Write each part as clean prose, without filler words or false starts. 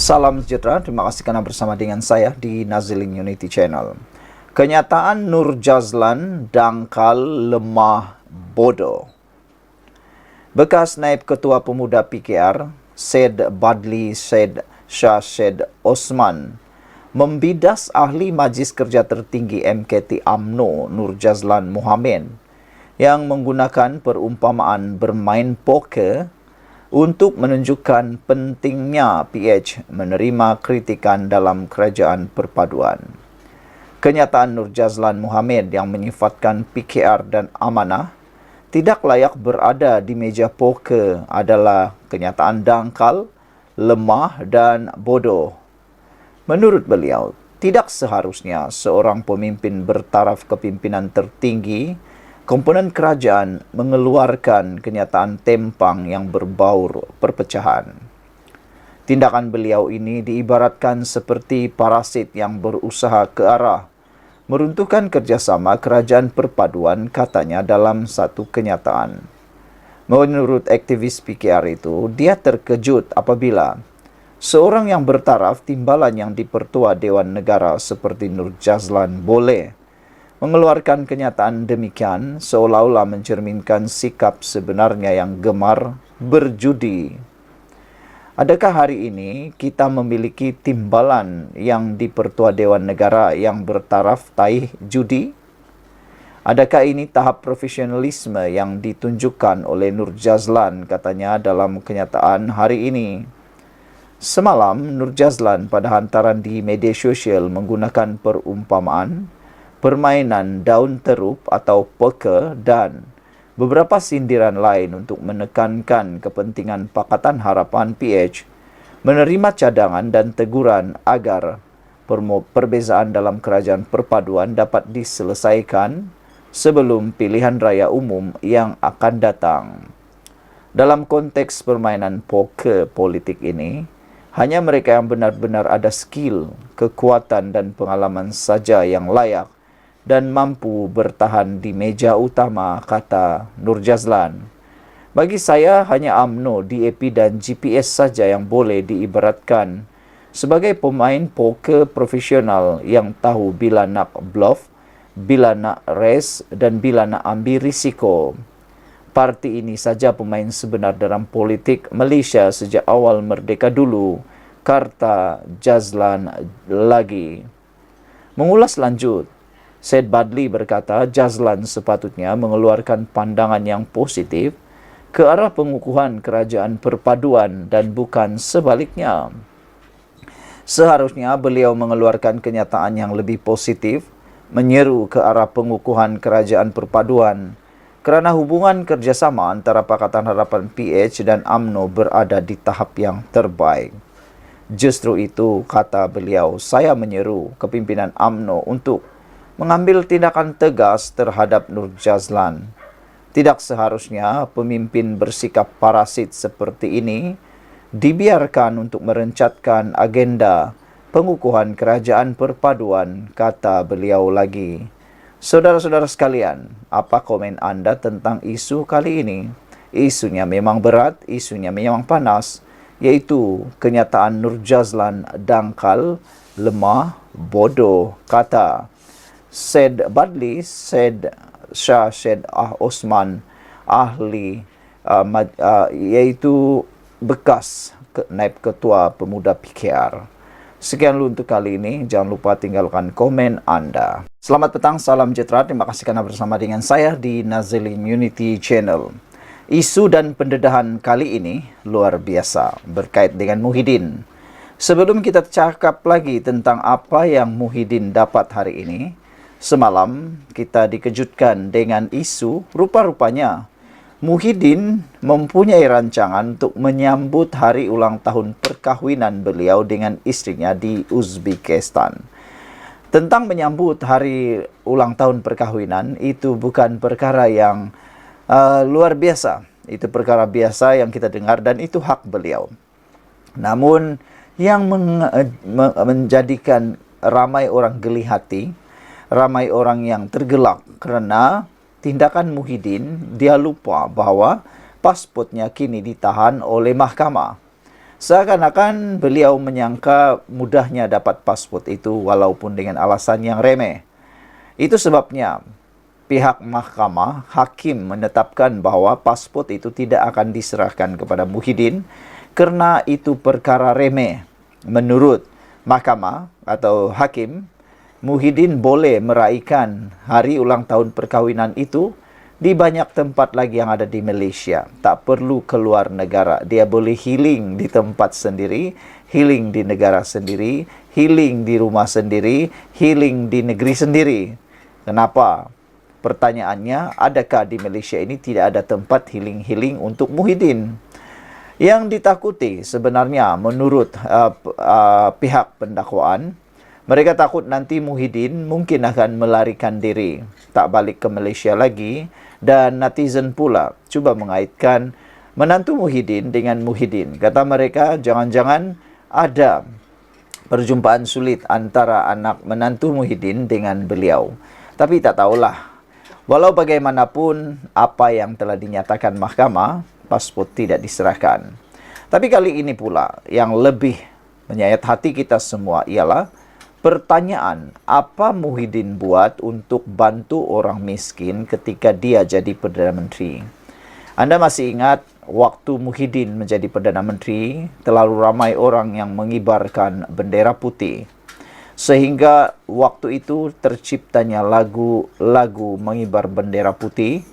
Salam sejahtera, terima kasih karena bersama dengan saya di Nazilin Unity Channel. Kenyataan Nur Jazlan dangkal, lemah, bodoh. Bekas Naib Ketua Pemuda PKR, Syed Badli Syed Shah Syed Osman, membidas ahli Majlis Kerja Tertinggi MKT UMNO Nur Jazlan Mohammed yang menggunakan perumpamaan bermain poker untuk menunjukkan pentingnya PH menerima kritikan dalam kerajaan perpaduan. Kenyataan Nur Jazlan Mohammed yang menyifatkan PKR dan amanah tidak layak berada di meja poker adalah kenyataan dangkal, lemah dan bodoh. Menurut beliau, tidak seharusnya seorang pemimpin bertaraf kepimpinan tertinggi komponen kerajaan mengeluarkan kenyataan tempang yang berbaur perpecahan. Tindakan beliau ini diibaratkan seperti parasit yang berusaha ke arah meruntuhkan kerjasama kerajaan perpaduan, katanya dalam satu kenyataan. Menurut aktivis PKR itu, dia terkejut apabila seorang yang bertaraf timbalan yang dipertua Dewan Negara seperti Nur Jazlan boleh mengeluarkan kenyataan demikian seolah-olah mencerminkan sikap sebenarnya yang gemar berjudi. Adakah hari ini kita memiliki timbalan yang dipertua Dewan Negara yang bertaraf taih judi? Adakah ini tahap profesionalisme yang ditunjukkan oleh Nur Jazlan, katanya dalam kenyataan hari ini? Semalam, Nur Jazlan pada hantaran di media sosial menggunakan perumpamaan permainan daun terup atau poker dan beberapa sindiran lain untuk menekankan kepentingan Pakatan Harapan PH menerima cadangan dan teguran agar perbezaan dalam kerajaan perpaduan dapat diselesaikan sebelum pilihan raya umum yang akan datang. Dalam konteks permainan poker politik ini, hanya mereka yang benar-benar ada skill, kekuatan dan pengalaman saja yang layak dan mampu bertahan di meja utama, kata Nur Jazlan. Bagi saya, hanya UMNO, DAP dan GPS saja yang boleh diibaratkan sebagai pemain poker profesional yang tahu bila nak bluff, bila nak race dan bila nak ambil risiko. Parti ini saja pemain sebenar dalam politik Malaysia sejak awal merdeka dulu, kata Jazlan lagi. Mengulas lanjut, Syed Badli berkata Jazlan sepatutnya mengeluarkan pandangan yang positif ke arah pengukuhan kerajaan perpaduan dan bukan sebaliknya. Seharusnya beliau mengeluarkan kenyataan yang lebih positif, menyeru ke arah pengukuhan kerajaan perpaduan kerana hubungan kerjasama antara Pakatan Harapan PH dan UMNO berada di tahap yang terbaik. Justru itu, kata beliau, saya menyeru kepimpinan UMNO untuk mengambil tindakan tegas terhadap Nur Jazlan. Tidak seharusnya pemimpin bersikap parasit seperti ini dibiarkan untuk merencatkan agenda pengukuhan kerajaan perpaduan, kata beliau lagi. Saudara-saudara sekalian, apa komen anda tentang isu kali ini? Isunya memang berat, isunya memang panas, yaitu kenyataan Nur Jazlan dangkal, lemah, bodoh, kata Syed Badli Syed Shah Syed Osman, ahli yaitu bekas Naib Ketua Pemuda PKR. Sekian dulu untuk kali ini. Jangan lupa tinggalkan komen anda. Selamat petang, salam sejahtera. Terima kasih karena bersama dengan saya di Nazilin Unity Channel. Isu dan pendedahan kali ini luar biasa berkait dengan Muhyiddin. Sebelum kita cakap lagi tentang apa yang Muhyiddin dapat hari ini, semalam kita dikejutkan dengan isu rupa-rupanya Muhyiddin mempunyai rancangan untuk menyambut hari ulang tahun perkahwinan beliau dengan istrinya di Uzbekistan. Tentang menyambut hari ulang tahun perkahwinan, itu bukan perkara yang luar biasa. Itu perkara biasa yang kita dengar dan itu hak beliau. Namun yang menjadikan ramai orang geli hati, ramai orang yang tergelak kerana tindakan Muhyiddin, dia lupa bahawa pasportnya kini ditahan oleh mahkamah. Seakan-akan beliau menyangka mudahnya dapat paspor itu walaupun dengan alasan yang remeh. Itu sebabnya pihak mahkamah, hakim menetapkan bahwa paspor itu tidak akan diserahkan kepada Muhyiddin karena itu perkara remeh. Menurut mahkamah atau hakim, Muhyiddin boleh meraihkan hari ulang tahun perkawinan itu di banyak tempat lagi yang ada di Malaysia. Tak perlu keluar negara. Dia boleh healing di tempat sendiri, healing di negara sendiri, healing di rumah sendiri, healing di negeri sendiri. Kenapa? Pertanyaannya, adakah di Malaysia ini tidak ada tempat healing-healing untuk Muhyiddin? Yang ditakuti sebenarnya menurut pihak pendakwaan, mereka takut nanti Muhyiddin mungkin akan melarikan diri, tak balik ke Malaysia lagi, dan netizen pula cuba mengaitkan menantu Muhyiddin dengan Muhyiddin. Kata mereka, jangan-jangan ada perjumpaan sulit antara anak menantu Muhyiddin dengan beliau. Tapi tak tahulah. Walau bagaimanapun, apa yang telah dinyatakan mahkamah, paspor tidak diserahkan. Tapi kali ini pula, yang lebih menyayat hati kita semua ialah pertanyaan, apa Muhyiddin buat untuk bantu orang miskin ketika dia jadi Perdana Menteri? Anda masih ingat waktu Muhyiddin menjadi Perdana Menteri, terlalu ramai orang yang mengibarkan bendera putih. Sehingga waktu itu terciptanya lagu-lagu mengibar bendera putih,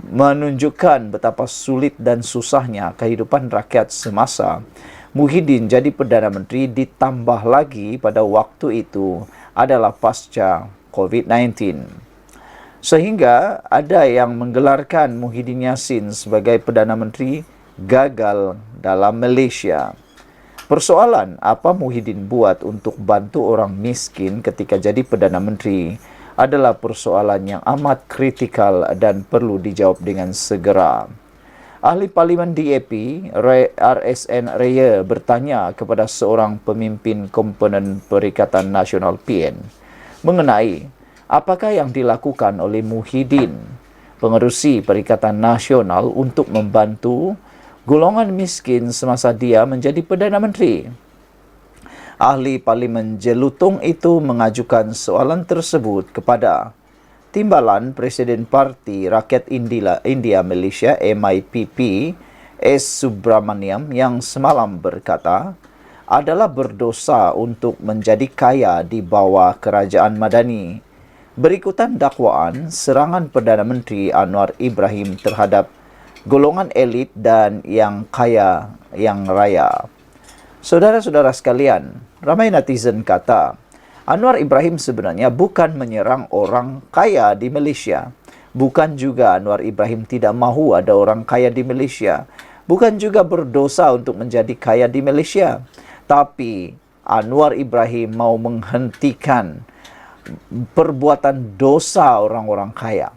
menunjukkan betapa sulit dan susahnya kehidupan rakyat semasa Muhyiddin jadi Perdana Menteri, ditambah lagi pada waktu itu adalah pasca COVID-19. Sehingga ada yang menggelarkan Muhyiddin Yassin sebagai Perdana Menteri gagal dalam Malaysia. Persoalan apa Muhyiddin buat untuk bantu orang miskin ketika jadi Perdana Menteri adalah persoalan yang amat kritikal dan perlu dijawab dengan segera. Ahli Parlimen DAP, RSN Raya, bertanya kepada seorang pemimpin komponen Perikatan Nasional PN mengenai apakah yang dilakukan oleh Muhyiddin, pengerusi Perikatan Nasional, untuk membantu golongan miskin semasa dia menjadi Perdana Menteri. Ahli Parlimen Jelutong itu mengajukan soalan tersebut kepada Timbalan Presiden Parti Rakyat India Malaysia MIPP S. Subramaniam yang semalam berkata adalah berdosa untuk menjadi kaya di bawah kerajaan Madani. Berikutan dakwaan serangan Perdana Menteri Anwar Ibrahim terhadap golongan elit dan yang kaya yang raya. Saudara-saudara sekalian, ramai netizen kata Anwar Ibrahim sebenarnya bukan menyerang orang kaya di Malaysia. Bukan juga Anwar Ibrahim tidak mahu ada orang kaya di Malaysia. Bukan juga berdosa untuk menjadi kaya di Malaysia. Tapi Anwar Ibrahim mau menghentikan perbuatan dosa orang-orang kaya.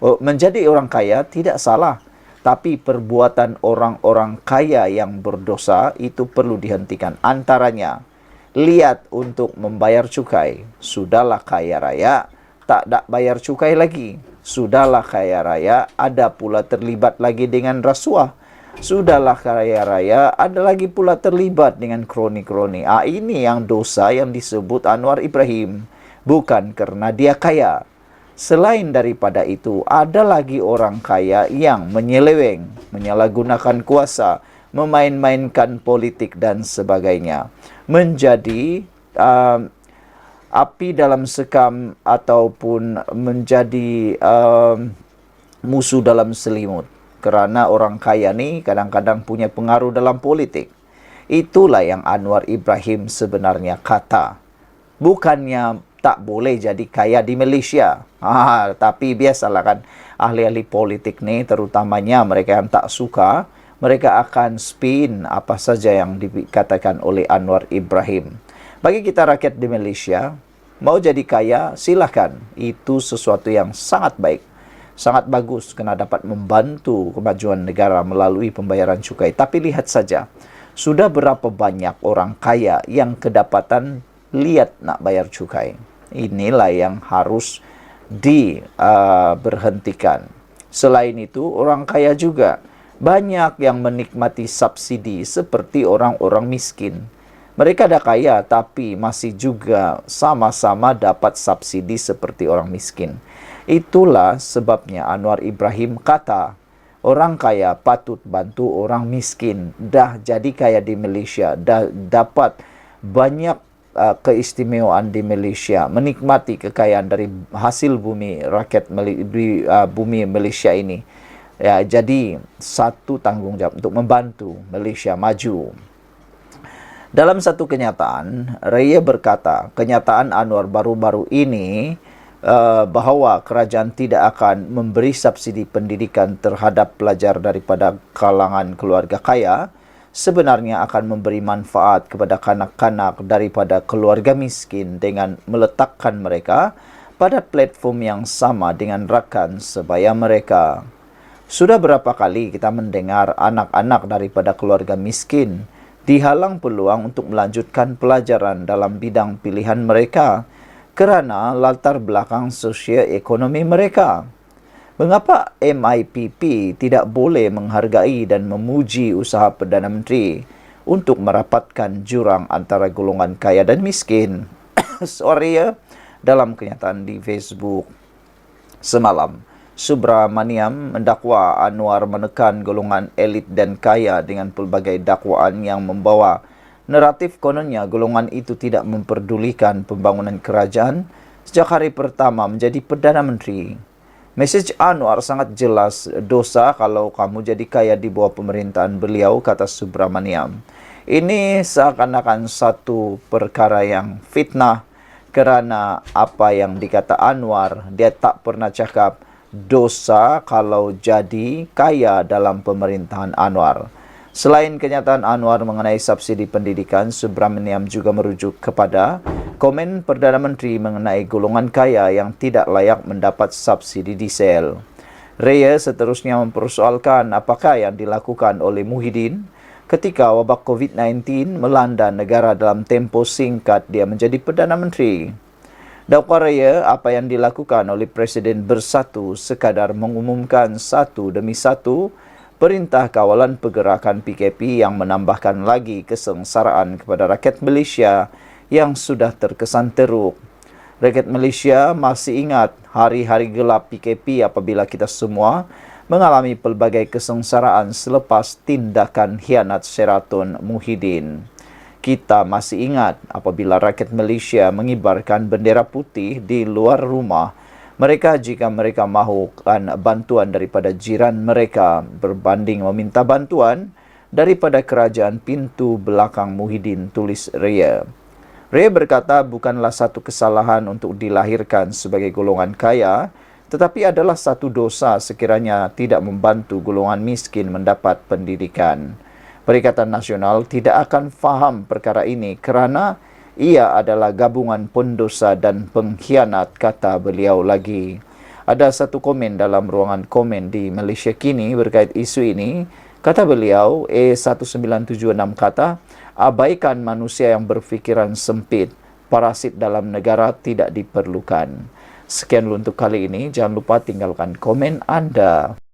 Menjadi orang kaya tidak salah. Tapi perbuatan orang-orang kaya yang berdosa itu perlu dihentikan. Antaranya, lihat untuk membayar cukai. Sudahlah kaya raya, tak nak bayar cukai lagi. Sudahlah kaya raya, ada pula terlibat lagi dengan rasuah. Sudahlah kaya raya, ada lagi pula terlibat dengan kroni-kroni. Ini yang dosa yang disebut Anwar Ibrahim. Bukan karena dia kaya. Selain daripada itu, ada lagi orang kaya yang menyeleweng, menyalahgunakan kuasa, memain-mainkan politik dan sebagainya, menjadi api dalam sekam ataupun menjadi musuh dalam selimut. Kerana orang kaya ni kadang-kadang punya pengaruh dalam politik. Itulah yang Anwar Ibrahim sebenarnya kata. Bukannya tak boleh jadi kaya di Malaysia. Tapi biasalah kan, ahli-ahli politik ni, terutamanya mereka yang tak suka, mereka akan spin apa saja yang dikatakan oleh Anwar Ibrahim. Bagi kita rakyat di Malaysia, mau jadi kaya, silakan. Itu sesuatu yang sangat baik, sangat bagus, kerana dapat membantu kemajuan negara melalui pembayaran cukai. Tapi lihat saja, sudah berapa banyak orang kaya yang kedapatan lihat nak bayar cukai. Inilah yang harus diberhentikan. Selain itu, orang kaya juga Banyak yang menikmati subsidi seperti orang-orang miskin. Mereka dah kaya tapi masih juga sama-sama dapat subsidi seperti orang miskin. Itulah sebabnya Anwar Ibrahim kata, orang kaya patut bantu orang miskin. Dah jadi kaya di Malaysia, dah dapat banyak keistimewaan di Malaysia, menikmati kekayaan dari hasil bumi rakyat bumi Malaysia ini. Ya, jadi satu tanggungjawab untuk membantu Malaysia maju. Dalam satu kenyataan, Raya berkata, kenyataan Anwar baru-baru ini bahawa kerajaan tidak akan memberi subsidi pendidikan terhadap pelajar daripada kalangan keluarga kaya, sebenarnya akan memberi manfaat kepada kanak-kanak daripada keluarga miskin dengan meletakkan mereka pada platform yang sama dengan rakan sebaya mereka. Sudah berapa kali kita mendengar anak-anak daripada keluarga miskin dihalang peluang untuk melanjutkan pelajaran dalam bidang pilihan mereka kerana latar belakang sosio-ekonomi mereka. Mengapa MIPP tidak boleh menghargai dan memuji usaha Perdana Menteri untuk merapatkan jurang antara golongan kaya dan miskin? Suara dalam kenyataan di Facebook semalam, Subramaniam mendakwa Anwar menekan golongan elit dan kaya dengan pelbagai dakwaan yang membawa naratif kononnya golongan itu tidak memperdulikan pembangunan kerajaan sejak hari pertama menjadi Perdana Menteri. Mesej Anwar sangat jelas, dosa kalau kamu jadi kaya di bawah pemerintahan beliau, kata Subramaniam. Ini seakan-akan satu perkara yang fitnah kerana apa yang dikata Anwar, dia tak pernah cakap dosa kalau jadi kaya dalam pemerintahan Anwar. Selain kenyataan Anwar mengenai subsidi pendidikan, Subramaniam juga merujuk kepada komen Perdana Menteri mengenai golongan kaya yang tidak layak mendapat subsidi diesel. Raya seterusnya mempersoalkan apakah yang dilakukan oleh Muhyiddin ketika wabak COVID-19 melanda negara dalam tempoh singkat dia menjadi Perdana Menteri. Dakwa Raya, apa yang dilakukan oleh Presiden Bersatu sekadar mengumumkan satu demi satu perintah kawalan pergerakan PKP yang menambahkan lagi kesengsaraan kepada rakyat Malaysia yang sudah terkesan teruk. Rakyat Malaysia masih ingat hari-hari gelap PKP apabila kita semua mengalami pelbagai kesengsaraan selepas tindakan khianat Sheraton Muhyiddin. Kita masih ingat apabila rakyat Malaysia mengibarkan bendera putih di luar rumah mereka jika mereka mahukan bantuan daripada jiran mereka berbanding meminta bantuan daripada kerajaan pintu belakang Muhyiddin, tulis Raya. Raya berkata bukanlah satu kesalahan untuk dilahirkan sebagai golongan kaya, tetapi adalah satu dosa sekiranya tidak membantu golongan miskin mendapat pendidikan. Perikatan Nasional tidak akan faham perkara ini kerana ia adalah gabungan pendosa dan pengkhianat, kata beliau lagi. Ada satu komen dalam ruangan komen di Malaysia Kini berkait isu ini. Kata beliau, A1976 kata, abaikan manusia yang berfikiran sempit, parasit dalam negara tidak diperlukan. Sekian dulu untuk kali ini. Jangan lupa tinggalkan komen anda.